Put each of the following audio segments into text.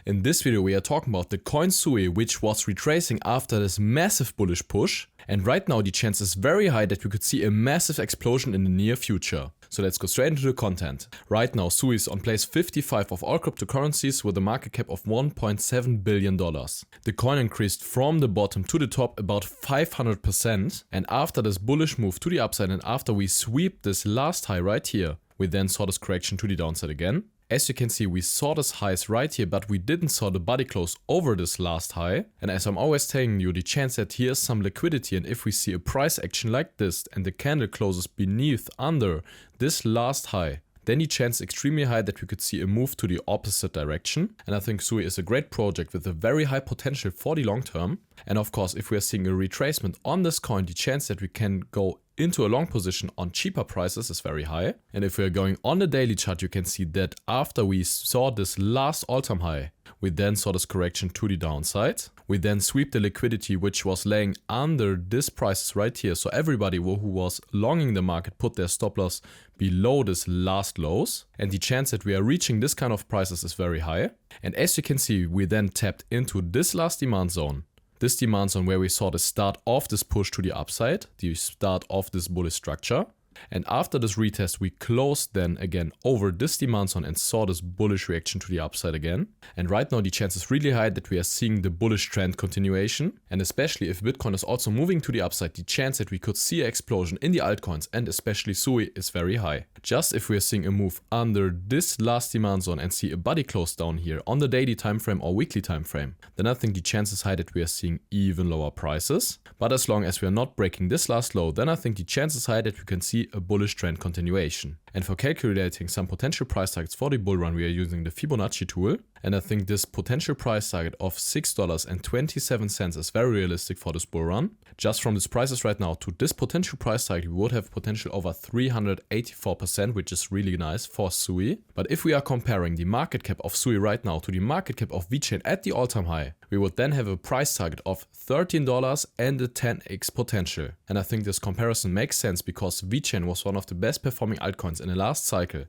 In this video we are talking about the coin SUI, which was retracing after this massive bullish push, and right now the chance is very high that we could see a massive explosion in the near future. So let's go straight into the content. Right now SUI is on place 55 of all cryptocurrencies with a market cap of $1.7 billion. The coin increased from the bottom to the top about 500%, and after this bullish move to the upside and after we sweep this last high right here, we then saw this correction to the downside again. As you can see, we saw this highs right here, but we didn't saw the body close over this last high. And as I'm always telling you, the chance that here's some liquidity, and if we see a price action like this and the candle closes beneath under this last high, then the chance is extremely high that we could see a move to the opposite direction. And I think SUI is a great project with a very high potential for the long term. And of course, if we are seeing a retracement on this coin, the chance that we can go into a long position on cheaper prices is very high. And if we are going on the daily chart, you can see that after we saw this last all-time high, we then saw this correction to the downside. We then sweep the liquidity which was laying under this prices right here. So everybody who was longing the market put their stop loss below this last lows. And the chance that we are reaching this kind of prices is very high. And as you can see, we then tapped into this last demand zone. This demand zone where we saw the start of this push to the upside, the start of this bullish structure. And after this retest, we closed then again over this demand zone and saw this bullish reaction to the upside again. And right now the chance is really high that we are seeing the bullish trend continuation. And especially if Bitcoin is also moving to the upside, the chance that we could see an explosion in the altcoins and especially SUI is very high. Just if we are seeing a move under this last demand zone and see a body close down here on the daily time frame or weekly time frame, then I think the chance is high that we are seeing even lower prices. But as long as we are not breaking this last low, then I think the chance is high that we can see a bullish trend continuation. And for calculating some potential price targets for the bull run, we are using the Fibonacci tool. And I think this potential price target of $6.27 is very realistic for this bull run. Just from these prices right now to this potential price target, we would have potential over 384%, which is really nice for SUI. But if we are comparing the market cap of SUI right now to the market cap of VeChain at the all-time high, we would then have a price target of $13 and a 10x potential. And I think this comparison makes sense because VeChain was one of the best performing altcoins in the last cycle.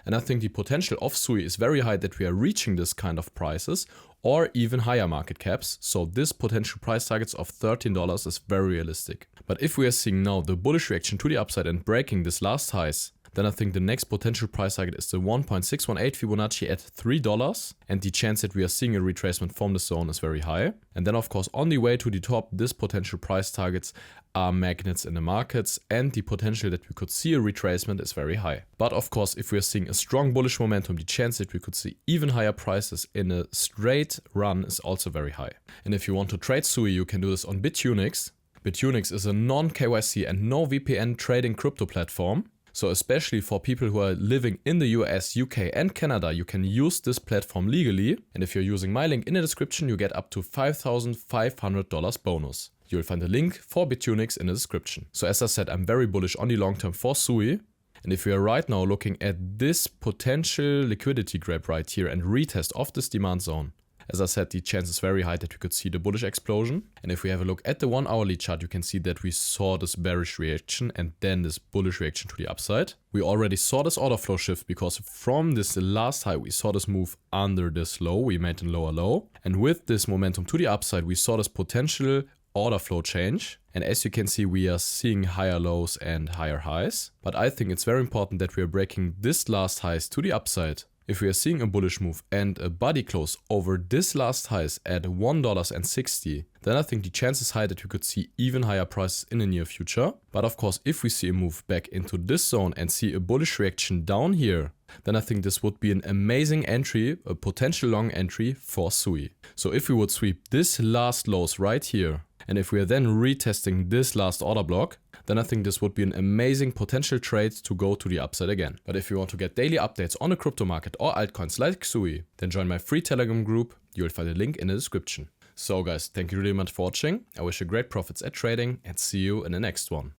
And I think the potential of SUI is very high that we are reaching this kind of prices or even higher market caps. So this potential price targets of $13 is very realistic. But if we are seeing now the bullish reaction to the upside and breaking this last highs, then I think the next potential price target is the 1.618 Fibonacci at $3, and the chance that we are seeing a retracement from the zone is very high. And then of course on the way to the top, this potential price targets are magnets in the markets, and the potential that we could see a retracement is very high. But of course, if we are seeing a strong bullish momentum, the chance that we could see even higher prices in a straight run is also very high. And if you want to trade SUI, you can do this on Bitunix. Bitunix is a non-KYC and no VPN trading crypto platform. So especially for people who are living in the US, UK and Canada, you can use this platform legally. And if you're using my link in the description, you get up to $5,500 bonus. You'll find a link for Bitunix in the description. So as I said, I'm very bullish on the long term for SUI. And if we are right now looking at this potential liquidity grab right here and retest of this demand zone, as I said, the chance is very high that we could see the bullish explosion. And if we have a look at the 1 hourly chart, you can see that we saw this bearish reaction and then this bullish reaction to the upside. We already saw this order flow shift because from this last high, we saw this move under this low. We made a lower low. And with this momentum to the upside, we saw this potential order flow change. And as you can see, we are seeing higher lows and higher highs. But I think it's very important that we are breaking this last highs to the upside. If we are seeing a bullish move and a body close over this last highs at $1.60, then I think the chance is high that we could see even higher prices in the near future. But of course, if we see a move back into this zone and see a bullish reaction down here, then I think this would be an amazing entry, a potential long entry for SUI. So if we would sweep this last lows right here, and if we are then retesting this last order block, then I think this would be an amazing potential trade to go to the upside again. But if you want to get daily updates on the crypto market or altcoins like SUI, then join my free Telegram group. You will find a link in the description. So guys, thank you really much for watching. I wish you great profits at trading and see you in the next one.